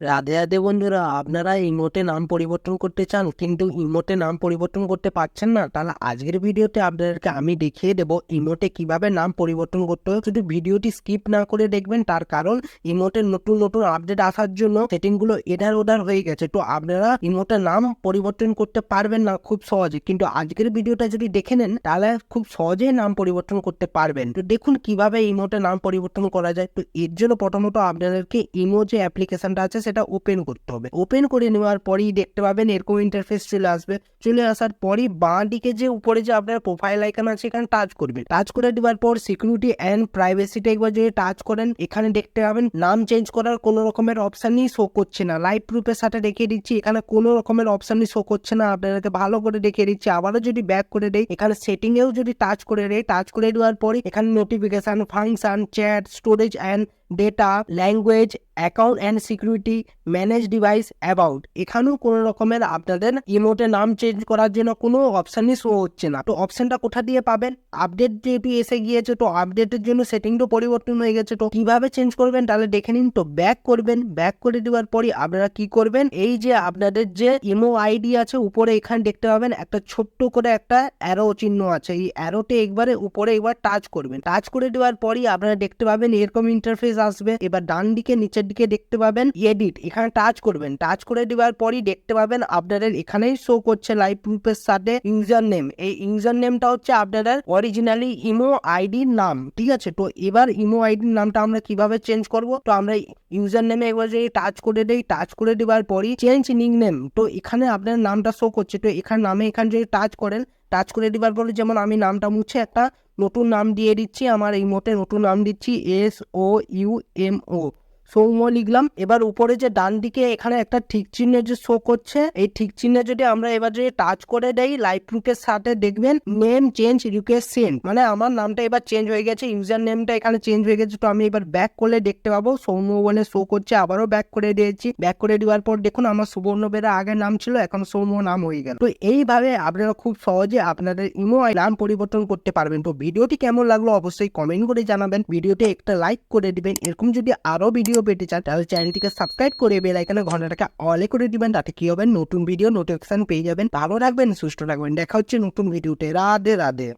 রাধে রাধে বন্ধুরা, আপনারা ইমোটে নাম পরিবর্তন করতে চান কিন্তু ইমোটে নাম পরিবর্তন করতে পারছেন না, তাহলে আজকের ভিডিওতে আপনাদেরকে আমি দেখিয়ে দেবো ইমোটে কিভাবে নাম পরিবর্তন করতে হয়। শুধু ভিডিওটি স্কিপ না করে দেখবেন, তার কারণ ইমোটের নতুন নতুন আপডেট আসার জন্য সেটিংগুলো এধার ওধার হয়ে গেছে। তো আপনারা ইমোটের নাম পরিবর্তন করতে পারবেন না খুব সহজে, কিন্তু আজকের ভিডিওটা যদি দেখে নেন তাহলে খুব সহজেই নাম পরিবর্তন করতে পারবেন। তো দেখুন কিভাবে ইমোটে নাম পরিবর্তন করা যায়। তো এর জন্য প্রথমত আপনাদেরকে ইমো যে অ্যাপ্লিকেশনটা আছে সেটা ওপেন করতে হবে। ওপেন করে নেওয়ার পরেই দেখতে পাবেন এরকম ইন্টারফেস চলে আসবে। চলে আসার পরই বাঁ দিকে যে উপরে যে আপনার প্রোফাইল আইকন আছে এখানে টাচ করবেন। টাচ করে দেওয়ার পর সিকিউরিটি অ্যান্ড প্রাইভেসিটা একবার যদি টাচ করেন, এখানে দেখতে পাবেন নাম চেঞ্জ করার কোনো রকমের অপশনই শো করছে না। লাইভ প্রুফের সাথে দেখিয়ে দিচ্ছি এখানে কোনো রকমের অপশনই শো করছে না। আপনাদেরকে ভালো করে দেখিয়ে দিচ্ছি। আবারও যদি ব্যাক করে দেই, এখানে সেটিং এও যদি টাচ করে দেই, টাচ করে দেওয়ার পরে এখানে notification, function, chat, storage and data, language, account and security, manage device, about, এখানেও কোনো রকমের আপনাদের ইমোটে নাম চেঞ্জ করার জন্য কোনো অপশানই শো হচ্ছে না। তো অপশানটা কোথা দিয়ে পাবেন? আপডেট যেহেতু এসে গিয়েছে, তো আপডেটের জন্য সেটিংটা পরিবর্তন হয়ে গেছে। তো কিভাবে চেঞ্জ করবেন তাহলে দেখে নিন। তো ব্যাক করবেন, ব্যাক করে দেওয়ার পরই আপনারা কি করবেন, এই যে আপনাদের যে ইমো আইডি আছে উপরে এখানে দেখতে পাবেন একটা ছোট্ট করে একটা অ্যারো চিহ্ন আছে। এই অ্যারোতে একবারে উপরে একবার টাচ করবেন। টাচ করে দেওয়ার পরই আপনারা দেখতে পাবেন এরকম ইন্টারফেস আসবে। এবার ডান দিকে নিচের দিকে দেখতে পাবেন এডিট, এখানে টাচ করবেন। টাচ করে দেওয়ার পরই দেখতে পাবেন আপনাদের এখানেই শো করছে লাইভ প্রুফের সাথে ইউজার নেম। এই ইউজার নেমটা হচ্ছে আপনাদের অরিজিনালি ইমো আইডির নাম, ঠিক আছে? তো এবার ইমো আইডির নামটা আমরা কিভাবে চেঞ্জ করব? তো আমরা ইউজার নেমে একবার যদি টাচ করে দেই, টাচ করে দেওয়ার পরই চেঞ্জ নিক নেম, তো এখানে আপনার নামটা শো করছে। তো এখানে নামে এখানে যদি টাচ করেন, টাচ করে দেওয়ার পরে যেমন আমি নামটা মুছে একটা নতুন নাম দিয়ে দিচ্ছি, আমার এই মোটে নতুন নাম দিচ্ছি SOUMO, সৌম্য লিখলাম। এবার উপরে যে ডান দিকে এখানে একটা ঠিক চিহ্ন যে শো করছে, এই ঠিক চিহ্নে যদি আমরা এবার যদি টাচ করে দেই লাইভ প্রুফের সাথে দেখবেন নেম চেঞ্জ রিকোয়েস্ট সেন্ড, মানে আমার নামটা এবার চেঞ্জ হয়ে গেছে, ইউজার নেমটা এখানে চেঞ্জ হয়ে গেছে। তো আমি এবার ব্যাক করলে দেখতে পাবো সৌম্য বলে শো করছে। আবারও ব্যাক করে দিয়েছি। ব্যাক করে দেওয়ার পর দেখুন আমার সুবর্ণ বেরা আগের নাম ছিল, এখন সৌম্য নাম হয়ে গেল। তো এইভাবে আপনারা খুব সহজে আপনাদের ইমো নাম পরিবর্তন করতে পারবেন। তো ভিডিওটি কেমন লাগলো অবশ্যই কমেন্ট করে জানাবেন। ভিডিওতে একটা লাইক করে দিবেন। এরকম যদি আরো ভিডিও পেতে চান তাহলে চ্যানেলটিকে সাবস্ক্রাইব করে বেল আইকনে ঘন্টাটাকে অলে করে দিবেন। তাতে কি হবে, নতুন ভিডিও নোটিফিকেশন পেয়ে যাবেন। ভালো রাখবেন, সুস্থ রাখবেন। দেখা হচ্ছে নতুন ভিডিওতে। রাধে রাধে।